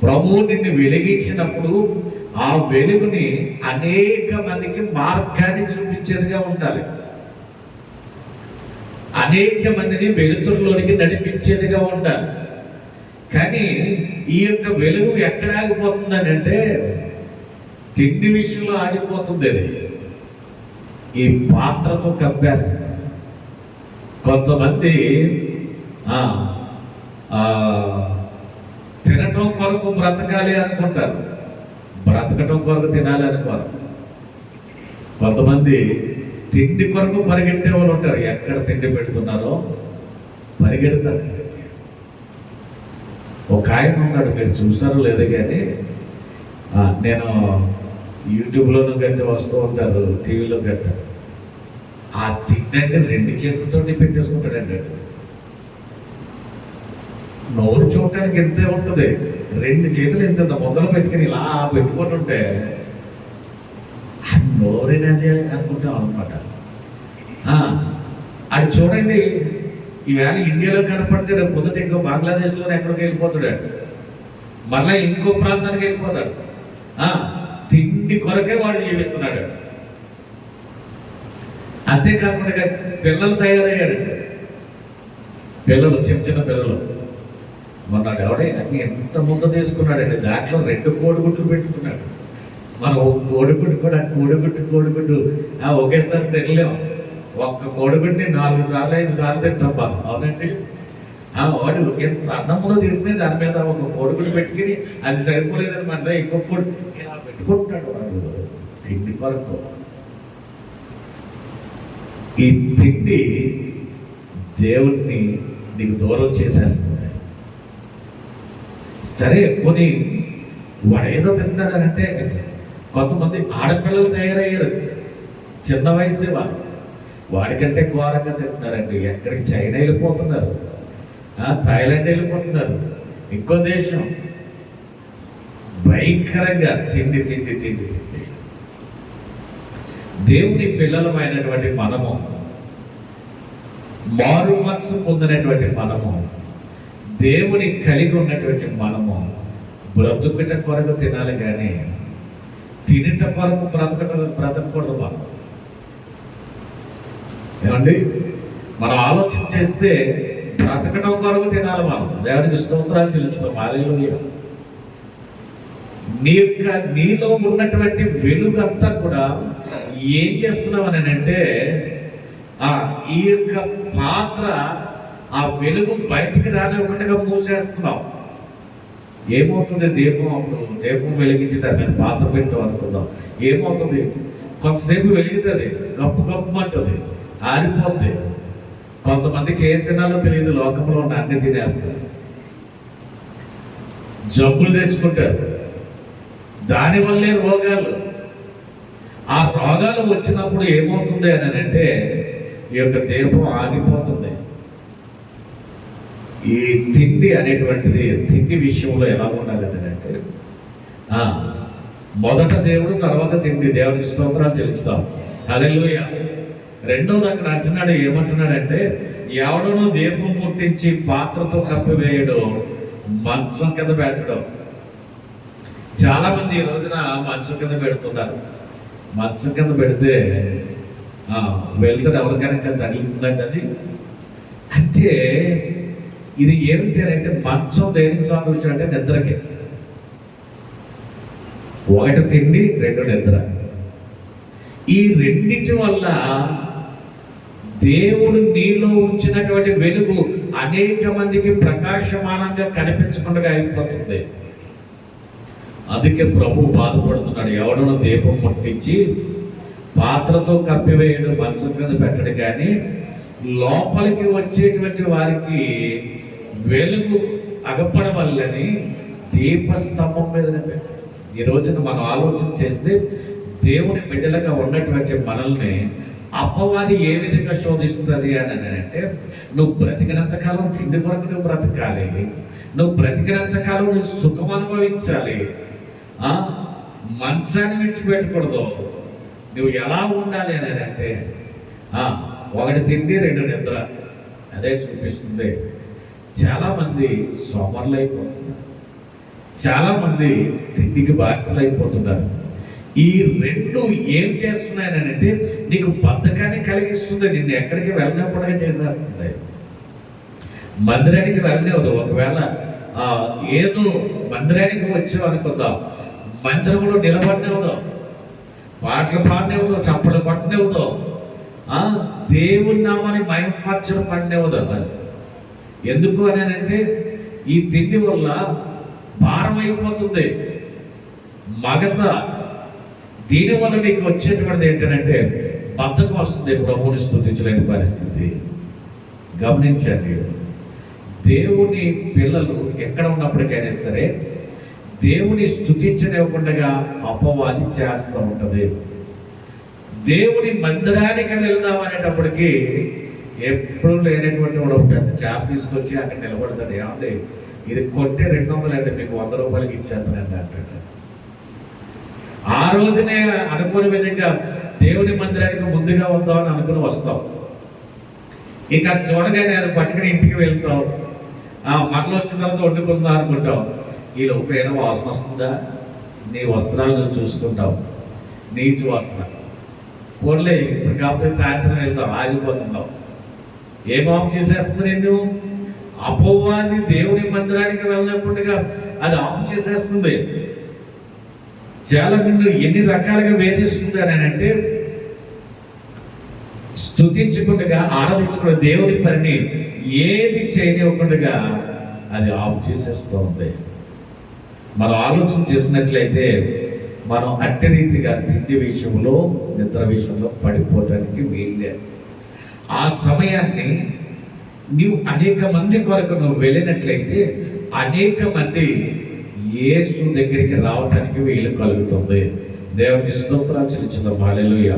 ప్రభువు నిన్ను వెలిగించినప్పుడు ఆ వెలుగుని అనేక మందికి మార్గాన్ని చూపించేదిగా ఉండాలి, అనేక మందిని వెలుతురులోనికి నడిపించేదిగా ఉండాలి. కానీ ఈ యొక్క వెలుగు ఎక్కడ ఆగిపోతుందని అంటే, తిండి విషయంలో ఆగిపోతుంది. అది ఈ పాత్రతో కప్పేస్తుంది. కొంతమంది తినటం కొరకు బ్రతకాలి అనుకుంటారు, బ్రతకటం కొరకు తినాలి అనుకోరు. కొంతమంది తిండి కొరకు పరిగెట్టే వాళ్ళు ఉంటారు. ఎక్కడ తిండి పెడుతున్నారో పరిగెడతారు. ఒక ఆయన ఉన్నాడు, మీరు చూసారో లేదో కానీ, నేను యూట్యూబ్లోనూ గట్టి వస్తూ ఉంటారు, టీవీలో గట్ట. ఆ తిండి అంటే 2 చేతులతోటి పెట్టేసుకుంటాడండి. నోరు చూడటానికి ఎంతే ఉంటుంది, 2 చేతులు ఎంత మొదలు పెట్టుకుని ఇలా పెట్టుకుంటుంటే నోరేనది అనుకుంటాం అనమాట. అది చూడండి, ఈవేళ ఇండియాలో కనపడితే రేపు మొదట ఇంకో బంగ్లాదేశ్లోనే ఎక్కడికి వెళ్ళిపోతాడు, మళ్ళీ ఇంకో ప్రాంతానికి వెళ్ళిపోతాడు. తిండి కొరకే వాడు జీవిస్తున్నాడు. అంతేకాకుండా పిల్లలు తయారయ్యారు. పిల్లలు చిన్న చిన్న పిల్లలు మొన్నాడు ఎవడే అన్ని ఎంత ముద్ద తీసుకున్నాడండి, దాంట్లో 2 కోడిగుడ్లు పెట్టుకున్నాడు. మనం ఒక కోడిగుడ్డు కూడా కోడిగుడ్డు ఒకేసారి తినలేము. ఒక్క కోడిగుడ్ని 4 సార్లు 5 సార్లు తింటాం మనం, అవునండి. వాడు ఎంత అన్నముందో తీసుకుని దాని మీద ఒక కోడిగుడ్డు పెట్టుకుని అది సరిపోలేదని మన ఇంకో కోడి ఇలా పెట్టుకుంటున్నాడు వాడు తిండి కొరకు. ఈ తిండి దేవుణ్ణి నీకు దూరం చేసేస్తుంది. సరే పోనీ వాడు ఏదో తింటాడనంటే, కొంతమంది ఆడపిల్లలు తయారయ్యారు చిన్న వయసే వాళ్ళు, వాడికంటే ఘోరంగా తింటున్నారండి. ఎక్కడికి చైనా వెళ్ళిపోతున్నారు, థాయిలాండ్ వెళ్ళిపోతున్నారు, ఇంకో దేశం. భయంకరంగా తిండి తిండి తిండి తిండి. దేవుని పిల్లలమైనటువంటి మనము, మారు మనసు పొందినటువంటి మనము, దేవుని కలిగి ఉన్నటువంటి మనము బ్రతుకుట కొరకు తినాలి కానీ తినట కొరకు బ్రతకూడదు. మనం ఏమండి, మనం ఆలోచన చేస్తే బ్రతకటం కొరకు తినాలి. మనం దేవునికి స్తోత్రాలు చెల్లిస్తాం. హల్లెలూయా. నీలో ఉన్నటువంటి వెలుగు అంతా కూడా ఏం చేస్తున్నావు అని అంటే, ఈ యొక్క పాత్ర ఆ వెలుగు బయటికి రానివ్వకుండా మూసేస్తున్నాం. ఏమవుతుంది? దీపం వెలిగించి దాని మీద పాత్ర పెట్టాం అనుకుందాం, ఏమవుతుంది? కొంతసేపు వెలుగుతుంది, గప్పు అంటుంది, ఆరిపోద్ది. కొంతమందికి ఏం తినాలో తెలియదు, లోకంలో ఉన్న అన్ని తినేస్తారు, జబ్బులు తెచ్చుకుంటారు, దానివల్లే రోగాలు. ఆ రోగాలు వచ్చినప్పుడు ఏమవుతుంది అని అంటే, ఈ యొక్క దీపం ఆగిపోతుంది. ఈ తిండి అనేటువంటిది, తిండి విషయంలో ఎలా ఉండాలి అని అంటే, మొదట దేవుడు, తర్వాత తిండి. దేవునికి స్తోత్రాలు చెల్లిస్తాం. హల్లెలూయా. రెండోది అక్కడ అంటున్నాడు, ఏమంటున్నాడంటే, ఎవడనో దీపం ముట్టించి పాత్రతో కప్పివేయడం, మంచం కింద పెట్టడం. చాలా మంది ఈ రోజున మంచం కింద పెడుతున్నారు. మంచం కింద పెడితే వెళ్తారు, ఎవరికైనా తగిలిందండి అది. అంటే ఇది ఏమిటి అంటే, మంచం దేనికి సాదృశ్యం అంటే నిద్రకి. ఒకటి తిండి, 2 నిద్ర. ఈ రెండింటి వల్ల దేవుడు నీలో ఉంచినటువంటి వెలుగు అనేక మందికి ప్రకాశమానంగా కనిపించకుండా అయిపోతుంది. అందుకే ప్రభు బాధపడుతున్నాడు, ఎవడను దీపం ముట్టించి పాత్రతో కప్పివేయడం, మంచం కింద పెట్టడు, కానీ లోపలికి వచ్చేటువంటి వారికి వెలుగు అగపడవల్లని దీపస్తంభం మీదనే పెట్టాడు. ఈ రోజున మనం ఆలోచన చేస్తే, దేవుని బిడ్డలుగా ఉన్నటువంటి మనల్ని అపవాది ఏ విధంగా శోధిస్తుంది అని అంటే, నువ్వు బ్రతికినంత కాలం తిండి కొరకు నువ్వు బ్రతకాలి, నువ్వు బ్రతికినంత కాలం నువ్వు సుఖం అనుభవించాలి, మంచాన్ని విడిచిపెట్టకూడదు. నువ్వు ఎలా ఉండాలి అని అంటే, ఒకటి తిండి, 2 నిద్ర. అదే చూపిస్తుంది. చాలామంది సోమరులు అయిపోతున్నారు, చాలామంది తిండికి బానిసలు అయిపోతున్నారు. ఈ 2 ఏం చేస్తున్నాయనంటే, నీకు బద్ధకాన్ని కలిగిస్తుంది, నిన్ను ఎక్కడికి వెళ్ళనివ్వకుండా చేసేస్తుంది. మందిరానికి వెళ్ళనివ్వదు. ఒకవేళ ఏదో మందిరానికి వచ్చావు అనుకుందాం, మందిరంలో నిలబడినవుదాం, పాటలు పాడినవుదాం, చప్పలు పట్టినవుదాం, దేవుని నామాన్ని మహిమపరచడం పడినవుదాం. అది ఎందుకు అని అంటే, ఈ తిండి వల్ల భారం అయిపోతుంది, మగత. దీనివల్ల నీకు వచ్చేటువంటిది ఏంటంటే బద్ధకం వస్తుంది, ప్రభువుని స్తుతించలేని పరిస్థితి. గమనించండి, దేవుని పిల్లలు ఎక్కడ ఉన్నప్పటికైనా సరే దేవుని స్తుతించనివ్వకుండా అపవాది చేస్తూ ఉంటుంది. దేవుని మందిరానికి వెళ్దాం అనేటప్పటికీ ఎప్పుడు లేనటువంటి వాడు పెద్ద చేప తీసుకొచ్చి అక్కడ నిలబడతాడు. ఏమంటే ఇది కొట్టే 200 అంటే మీకు 100 రూపాయలకి ఇచ్చేస్తానండి అంటాడు. ఆ రోజునే అనుకునే విధంగా దేవుని మందిరానికి ముందుగా వద్దామని అనుకుని వస్తాం. ఇక చూడగానే అది పట్టుకుని ఇంటికి వెళ్తాం, మరలు వచ్చిన తర్వాత వండుకుందాం అనుకుంటాం. ఈ లోపు ఏమైనా వాసన వస్తుందా, నీ వస్త్రాలు నువ్వు చూసుకుంటావు, నీచు వాసన. పోన్లే ఇప్పుడు కాకపోతే సాయంత్రం వెళ్తాం, ఆగిపోతున్నావు. ఏం ఆఫ్ చేసేస్తుంది నిన్ను? అపవాది దేవుని మందిరానికి వెళ్ళినప్పుడుగా అది ఆపు చేసేస్తుంది. చాలా నిన్ను ఎన్ని రకాలుగా వేధిస్తుంది అని అంటే, స్తుతించకుండా ఆరాధించకుండా దేవుని పనిని ఏది చేయనివ్వకుండా అది ఆపు చేసేస్తూ ఉంది. మనం ఆలోచన చేసినట్లయితే మనం అట్టి రీతిగా తిండి విషయంలో, నిద్ర విషయంలో పడిపోవడానికి వీల్లేదు. ఆ సమయాన్ని నీవు అనేక మంది కొరకు నువ్వు వెళ్ళినట్లయితే అనేక మంది యేసు దగ్గరికి రావటానికి వీలు కలుగుతుంది. దేవునికి స్తోత్రాలు చెల్లించుదాం. హల్లెలూయా.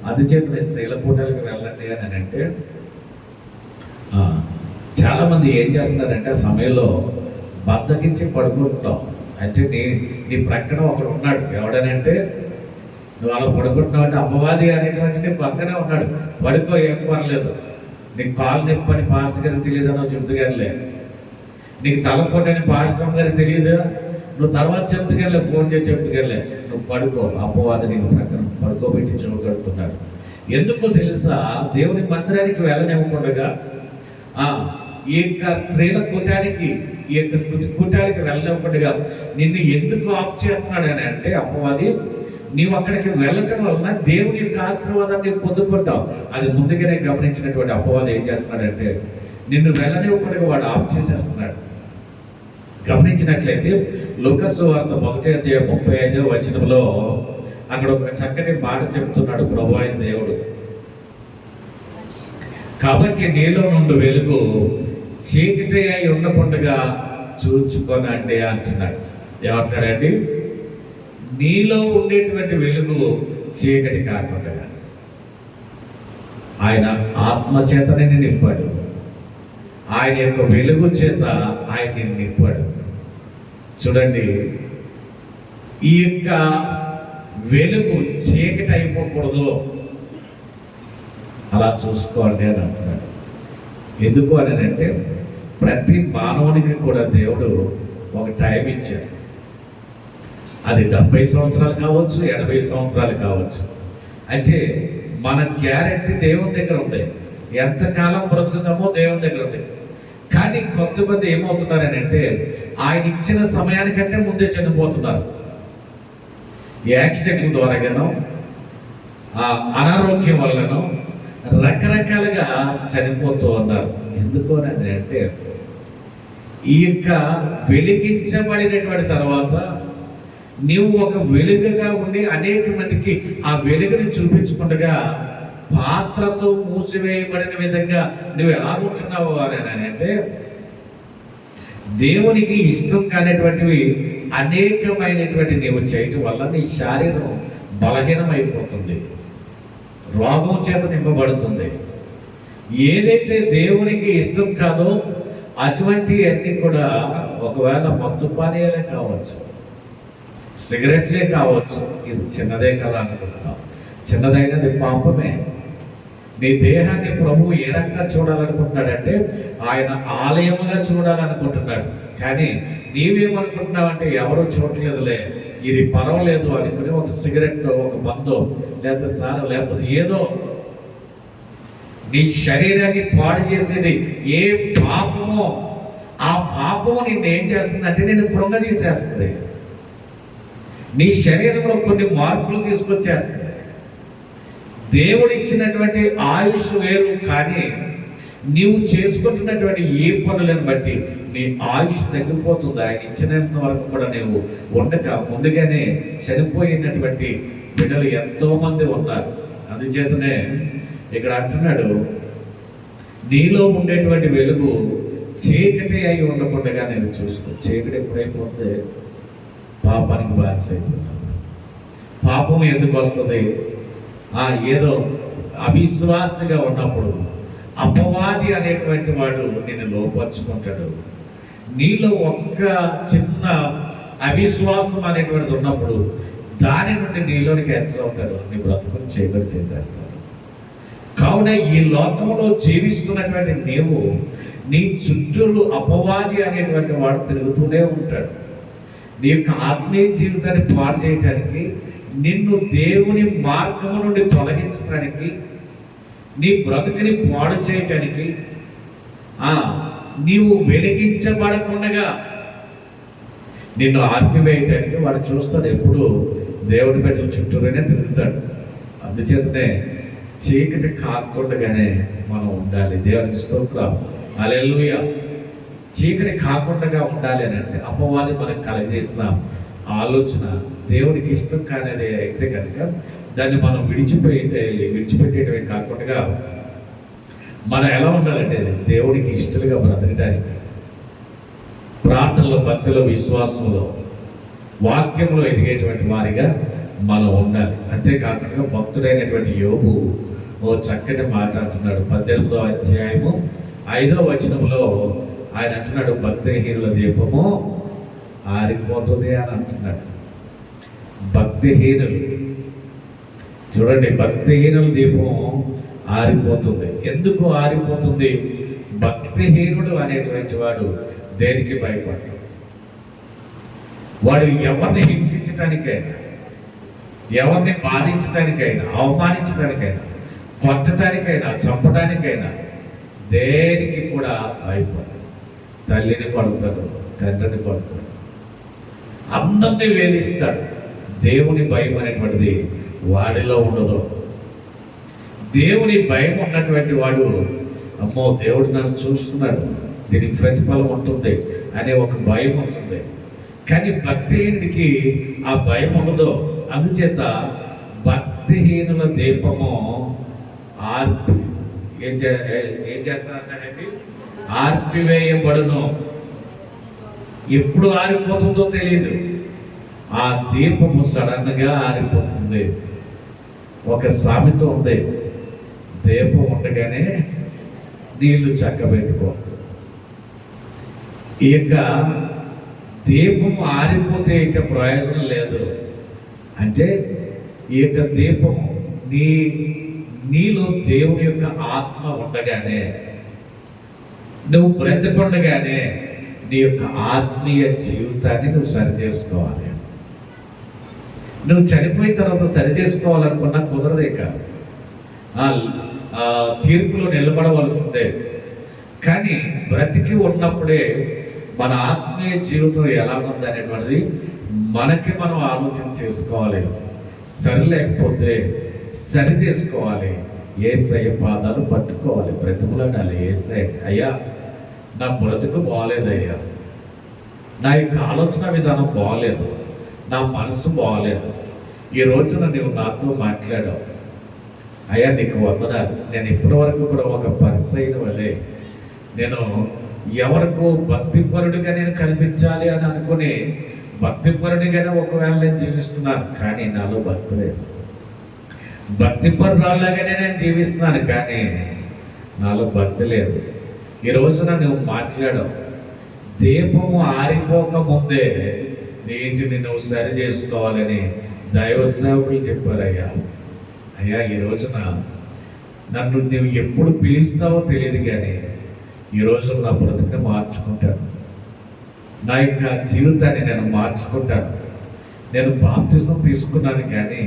అందుచేత స్త్రీల కూటాలకు వెళ్ళండి అని అంటే, చాలామంది ఏం చేస్తున్నారంటే ఆ సమయంలో బద్దకించి పడుకుంటాం. అంటే నీ ప్రక్కన ఒకడు ఉన్నాడు. ఎవడనంటే నువ్వు అలా పడుకుంటున్నావు అంటే అపవాది అనేటువంటి నీ పక్కనే ఉన్నాడు. పడుకో, ఏం పర్లేదు. నీకు కాలు నొప్పి అని పాస్టర్ గారికి తెలియదనో చెప్తుగానిలే, నీకు తలపోటు అని పాస్టర్ గారికి తెలియదు, నువ్వు తర్వాత చెప్తుగానిలే, ఫోన్ చేసి చెప్తుగానిలే, నువ్వు పడుకో. అపవాది నీకు ప్రక్కన పడుకోబెట్టి చెవు కడుతున్నాడు. ఎందుకో తెలుసా? దేవుని మందిరానికి వెళ్ళనివ్వకుండా ఈ యొక్క స్త్రీల కూటానికి, ఈ యొక్క స్తుతి కూటానికి వెళ్ళనివ్వకుండా నిన్ను ఎందుకు ఆఫ్ చేస్తున్నాడు అని అంటే, అపవాది నీవు అక్కడికి వెళ్ళటం వలన దేవుని యొక్క ఆశీర్వాదాన్ని పొందుకుంటావు. అది ముందుగానే గమనించినటువంటి అపవాది ఏం చేస్తున్నాడంటే నిన్ను వెళ్ళనివ్వకుండా వాడు ఆఫ్ చేసేస్తున్నాడు. గమనించినట్లయితే లూకా సువార్త 1:35 వచనంలో అక్కడ ఒక చక్కటి మాట చెప్తున్నాడు ప్రభు అయిన దేవుడు. కాబట్టి నీలో నుండి వెలుగు చీకటి అయి ఉండకుండా చూచుకోనండి అంటున్నాడు. ఏమంటాడండి? నీలో ఉండేటువంటి వెలుగు చీకటి కాకుండా ఆయన ఆత్మ చేతనే నింపాడు. ఆయన యొక్క వెలుగు చేత ఆయన్ని నింపాడు. చూడండి, ఈ యొక్క వెలుగు చీకటి అయిపోకూడదు, అలా చూసుకోండి అని అంటున్నాడు. ఎందుకు అని అంటే, ప్రతి మానవునికి కూడా దేవుడు ఒక టైం ఇచ్చాడు. అది 70 సంవత్సరాలు కావచ్చు, 80 సంవత్సరాలు కావచ్చు. అంటే మన గ్యారెంటీ దేవుని దగ్గర ఉంది. ఎంతకాలం బ్రతుకుతామో దేవుని దగ్గర ఉంది. కానీ కొంతమంది ఏమవుతున్నారని అంటే ఆయన ఇచ్చిన సమయానికంటే ముందే చనిపోతున్నారు. యాక్సిడెంట్ల ద్వారాగానో, అనారోగ్యం వల్లనో రకరకాలుగా చనిపోతూ ఉన్నారు. ఎందుకు అని అంటే ఈ యొక్క వెలిగించబడినటువంటి తర్వాత నీవు ఒక వెలుగుగా ఉండి అనేక మందికి ఆ వెలుగుని చూపించకుండా పాత్రతో మూసివేయబడిన విధంగా నువ్వు ఎలా ఉంటున్నావు అని అంటే, దేవునికి ఇష్టం కానిటువంటివి అనేకమైనటువంటి నీవు చేయటం వల్ల నీ శరీరం బలహీనమైపోతుంది, రోగం చేత నింపబడుతుంది. ఏదైతే దేవునికి ఇష్టం కాదో అటువంటి అన్నీ కూడా ఒకవేళ మత్తు పానీయాలే కావచ్చు, సిగరెట్లే కావచ్చు. ఇది చిన్నదే కదా అనుకుంటున్నాం. చిన్నదైనది పాపమే. నీ దేహాన్ని ప్రభువు ఏ రకంగా చూడాలనుకుంటున్నాడంటే ఆయన ఆలయముగా చూడాలనుకుంటున్నాడు. కానీ నీవేమనుకుంటున్నావంటే ఎవరు చూడలేదులే, ఇది పర్వాలేదు అనుకుని ఒక సిగరెట్, ఒక బందో, లేకపోతే సారా, లేకపోతే ఏదో నీ శరీరాన్ని పాడు చేసేది ఏ పాపమో ఆ పాపము నిన్ను ఏం చేస్తుందంటే నేను కృంగదీసేస్తుంది. నీ శరీరంలో కొన్ని మార్పులు తీసుకొచ్చేస్తుంది. దేవుడిచ్చినటువంటి ఆయుష్ వేరు, కానీ నీవు చేసుకుంటున్నటువంటి ఏ పనులను బట్టి నీ ఆయుష్ తగ్గిపోతుంది. ఆయన ఇచ్చినంత వరకు కూడా నీవు ఉండక ముందుగానే చనిపోయినటువంటి బిడ్డలు ఎంతోమంది ఉన్నారు. అందుచేతనే ఇక్కడ అంటున్నాడు, నీలో ఉండేటువంటి వెలుగు చీకటి అయి ఉండకుండా నేను చూసుకో. చీకటి ఎప్పుడైపోతే పాపానికి బానిస అయిపోతున్నాను. పాపం ఎందుకు వస్తుంది? ఏదో అవిశ్వాసగా ఉన్నప్పుడు అపవాది అనేటువంటి వాడు నిన్ను లోపరుచుకుంటాడు. నీలో ఒక్క చిన్న అవిశ్వాసం అనేటువంటిది ఉన్నప్పుడు దాని నుండి నీలోనికి ఎంటర్ అవుతాడు, నీ బ్రతుకుని చీకటి చేసేస్తాడు. కావున ఈ లోకంలో జీవిస్తున్నటువంటి నీవు నీ చుట్టూరు అపవాది అనేటువంటి వాడు తిరుగుతూనే ఉంటాడు. నీ యొక్క ఆత్మీయ జీవితాన్ని పాడు చేయటానికి, నిన్ను దేవుని మార్గము నుండి తొలగించడానికి, నీ బ్రతుకుని పాడు చేయటానికి నీవు వెలిగించబడకుండగా నిన్ను ఆర్పివేయటానికి వాడు చూస్తాడు. ఎప్పుడు దేవుడి బిడ్డల చుట్టూనే తిరుగుతాడు. అందుచేతనే చీకటి కాకుండానే మనం ఉండాలి. దేవునికి స్తోత్రం, హల్లెలూయా. చీకటి కాకుండా ఉండాలి అని అంటే అపవాది మనకు కలగజేసిన ఆలోచన దేవుడికి ఇష్టం కానిది అయితే కనుక దాన్ని మనం విడిచిపెట్టేయడమే కాకుండా మనం ఎలా ఉండాలంటే దేవుడికి ఇష్టలుగా బ్రతకడానికి, ప్రార్థనలో, భక్తిలో, విశ్వాసంలో, వాక్యంలో ఎదిగేటువంటి వారిగా మనం ఉండాలి. అంతేకాకుండా భక్తుడైనటువంటి యోబు ఓ చక్కటి మాట అంటున్నాడు. 18వ అధ్యాయము 5వ వచనంలో ఆయన అంటున్నాడు, భక్తిహీనుల దీపము ఆరిపోతుంది అని అంటున్నాడు. భక్తిహీనులు చూడండి, భక్తిహీనుల దీపం ఆరిపోతుంది. ఎందుకు ఆరిపోతుంది? భక్తిహీనుడు అనేటువంటి వాడు దేనికి భయపడ్డాడు? వాడు ఎవరిని హింసించడానికైనా, ఎవరిని బాధించడానికైనా, అవమానించడానికైనా, కొట్టడానికైనా, చంపడానికైనా దేనికి కూడా భయపడ్డాడు. తల్లిని కొడతాడు, తండ్రిని కొడతాడు, అందరినీ వేధిస్తాడు. దేవుని భయం అనేటువంటిది వాడిలో ఉండదు. దేవుని భయం ఉన్నటువంటి వాడు, అమ్మో దేవుడు నన్ను చూస్తున్నాడు, దీనికి ప్రతిఫలం ఉంటుంది అనే ఒక భయం ఉంటుంది. కానీ భక్తిహీనుడికి ఆ భయం ఉండదు. అందుచేత భక్తిహీనుల దీపము ఏం చేస్తారంటాడండి? ఆర్పివేయబడును. ఎప్పుడు ఆరిపోతుందో తెలియదు. ఆ దీపము సడన్గా ఆరిపోతుంది. ఒక సామెత ఉంది, దీపం ఉండగానే నీళ్లు చక్కబెట్టుకో. ఇక దీపము ఆరిపోతే ఇక ప్రయోజనం లేదు. అంటే ఈ యొక్క దీపము నీలో దేవుని యొక్క ఆత్మ ఉండగానే, నువ్వు బ్రతకుండగానే నీ యొక్క ఆత్మీయ జీవితాన్ని నువ్వు సరి చేసుకోవాలి. నువ్వు చనిపోయిన తర్వాత సరి చేసుకోవాలనుకున్నా కుదరదే కాదు. తీర్పులో నిలబడవలసిందే. కానీ బ్రతికి ఉన్నప్పుడే మన ఆత్మీయ జీవితం ఎలా ఉంది అనేటువంటిది మనకి మనం ఆలోచన చేసుకోవాలి. సరి లేకపోతే సరి చేసుకోవాలి. యేసయ్య పాదాలు పట్టుకోవాలి, బ్రతుకులాడాలి. యేసయ్య, అయ్యా నా బ్రతుకు బాగోలేదయ్యా, నా యొక్క ఆలోచన విధానం బాగోలేదు, నా మనసు బాగోలేదు. ఈ రోజున నువ్వు నాతో మాట్లాడావు అయ్యా, నీకు వందనాలు. నేను ఇప్పటి వరకు కూడా ఒక పరిసైన వల్లే నేను ఎవరికో భక్తిపరుడిగా నేను కనిపించాలి అని అనుకుని భక్తిపరుడిగానే ఒకవేళ నేను జీవిస్తున్నాను. కానీ నాలో భక్తి లేదు. భక్తిపరురాలాగానే నేను జీవిస్తున్నాను, కానీ నాలో భక్తి లేదు. ఈ రోజున నువ్వు మాట్లాడావు, దీపము ఆరిపోక ముందే నీటిని నువ్వు సరి చేసుకోవాలని దైవ సేవకులు చెప్పారయ్యా. అయ్యా, ఈ రోజున నన్ను నువ్వు ఎప్పుడు పిలుస్తావో తెలియదు, కానీ ఈ రోజు నా బ్రతుకుని మార్చుకుంటాను. నా యొక్క జీవితాన్ని నేను మార్చుకుంటాను. నేను బాప్తిసం తీసుకున్నాను, కానీ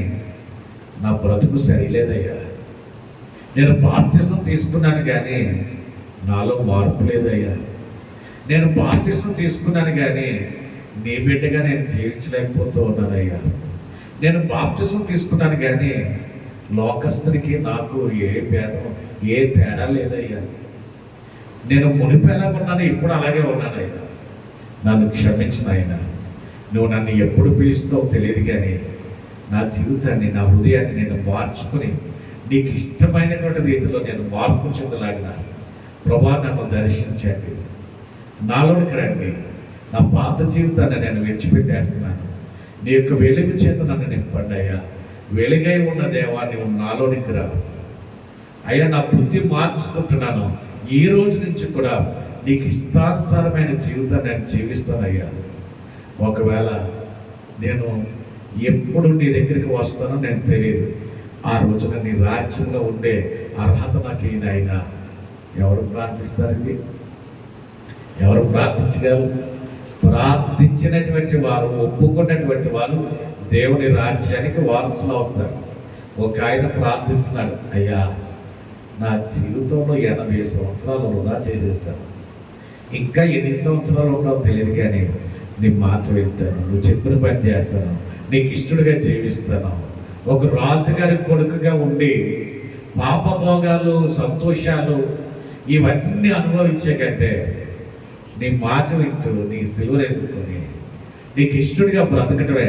నా బ్రతుకు సరిలేదయ్యా. నేను బాప్తిసం తీసుకున్నాను, కానీ నాలో మార్పు లేదయ్యా. నేను బాప్తిసం తీసుకున్నాను, కానీ నీ బిడ్డగా నేను జీవించలేకపోతూ ఉన్నానయ్యా. నేను బాప్తిసం తీసుకున్నాను, కానీ లోకస్తునికి నాకు ఏ తేడా లేదయ్యా. నేను మునిపు ఎలా ఉన్నాను, ఇప్పుడు అలాగే ఉన్నానయ్యా. నన్ను క్షమించిన ఆయన, నువ్వు నన్ను ఎప్పుడు పిలుస్తావో తెలియదు, కానీ నా జీవితాన్ని, నా హృదయాన్ని నేను మార్చుకుని నీకు ఇష్టమైనటువంటి రీతిలో నేను మార్పు చెందలాగిన ప్రభా నన్ను దర్శించండి, నాలోనికి రండి. నా పాత జీవితాన్ని నేను విడిచిపెట్టేస్తున్నాను. నీ యొక్క వెలుగు చేత నన్ను నింపండి అయ్యా. వెలుగై ఉన్న దేవా, నీవు నాలోనికి రా అయ్యా. నా బుద్ధి మార్చుకుంటున్నాను. ఈ రోజు నుంచి కూడా నీకు ఇష్టానుసారమైన జీవితాన్ని నేను జీవిస్తానయ్యా. ఒకవేళ నేను ఎప్పుడు నీ దగ్గరికి వస్తానో నేను తెలియదు. ఆ రోజున నీ రాజ్యంలో ఉండే అర్హత నాకు ఈయనైనా. ఎవరు ప్రార్థిస్తారండి? ఎవరు ప్రార్థించగలరు? ప్రార్థించినటువంటి వారు, ఒప్పుకున్నటువంటి వారు దేవుని రాజ్యానికి వారసులు అవుతారు. ఒక ఆయన ప్రార్థిస్తున్నాడు, అయ్యా నా జీవితంలో 80 సంవత్సరాలు వృధా చేసేసాను. ఇంకా ఎన్ని సంవత్సరాలు ఉంటావో తెలియదు, కానీ నీ మాట వింటాను, నువ్వు చెప్పిన పని చేస్తాను, నీకు ఇష్టడుగా జీవిస్తాను. ఒక రాజుగారి కొడుకుగా ఉండి పాపభోగాలు, సంతోషాలు ఇవన్నీ అనుభవించే కంటే నీ మాట వింటూ నీ సిలువను ఎదుర్కొని నీకు ఇష్టడిగా బ్రతకటమే.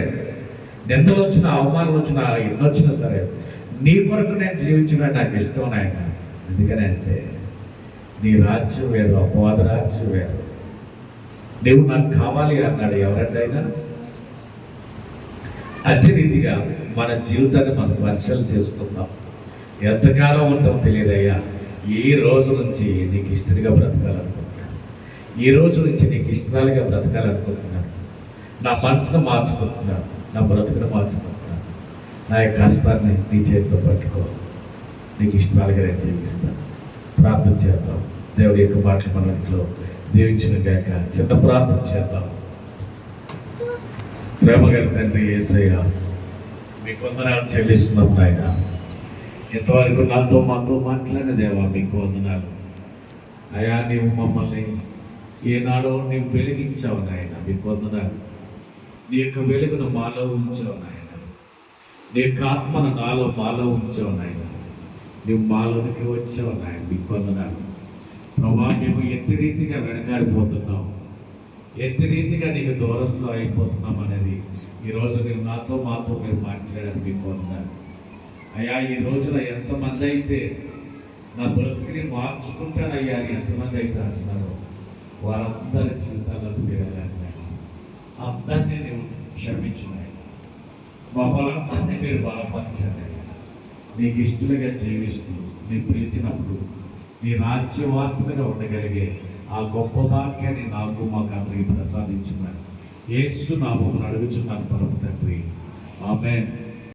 నిందలు వచ్చినా, అవమానాలు వచ్చినా, ఎన్ని వచ్చినా సరే నీ కొరకు నేను జీవించడం నాకు ఇష్టం నాయన. ఎందుకని అంటే నీ రాజ్యం వేరు, అపవాద రాజ్యం వేరు. నువ్వు నాకు కావాలి అన్నాడు ఎవరంటైనా. అదే రీతిగా మన జీవితాన్ని మనం పరిశీలన చేసుకుందాం. ఎంతకాలం ఉంటాం తెలియదయ్యా. ఈ రోజు నుంచి నీకు ఇష్టడిగా బ్రతకాలనుకుంటున్నాను, ఈ రోజు నుంచి నీకు ఇష్టాలుగా బ్రతకాలనుకుంటున్నాను. నా మనసును మార్చుకుంటున్నాను, నా బ్రతుకును మార్చుకుంటున్నాను. నా యొక్క కష్టాన్ని నీ చేతితో పట్టుకో, నీకు ఇష్టాలుగా నేను జీవిస్తాను. ప్రార్థన చేద్దాం. దేవుడి యొక్క మాటలు మన ఇంట్లో దీవించిన గాక. చిన్న ప్రార్థన చేద్దాం. ప్రేమగల తండ్రి యేసయ్య, మీకు వందనాలు చెల్లిస్తున్నాం నాయన. ఇంతవరకు మాతో మాట్లాడిన దేవా మీకు వందనాలు అయా. నీవు మమ్మల్ని ఏనాడో నీవు వెలిగించావు నాయన, మీకు వందనాలు. నీ యొక్క వెలుగును మాలో ఉంచావు నాయన, నీ యొక్క ఆత్మను మాలో ఉంచావు నాయన. నువ్వు మాలోనికి వచ్చావు నాయన, మీకు వందనాలు. ప్రభా, మేము ఎట్టి రీతిగా వెనకాడిపోతున్నాం, ఎట్టి రీతిగా నీకు దూరస్తులు అయిపోతున్నాం అనేది ఈరోజు నువ్వు మాతో మీరు మాట్లాడారు, మీకు వందనాలు అయ్యా. ఈ రోజున ఎంతమంది అయితే నా బ్రతుకుని మార్చుకుంటానయ్యా అని ఎంతమంది అయితే అంటున్నారో వారందరి జీవితాలను పెరగాలి. అందరినీ నేను క్షమించున్నాయి, మమ్మల్ని మీరు బలపరచండి. నీకు ఇష్టలుగా జీవిస్తూ నీకు పిలిచినప్పుడు నీ రాజ్యవాసులుగా ఉండగలిగే ఆ గొప్ప భాగ్యాన్ని నాకు మాకు అందరికీ ప్రసాదించున్నాను. యేసు నామమున అడుగుచున్నాను పరమ తండ్రి, ఆమేన్.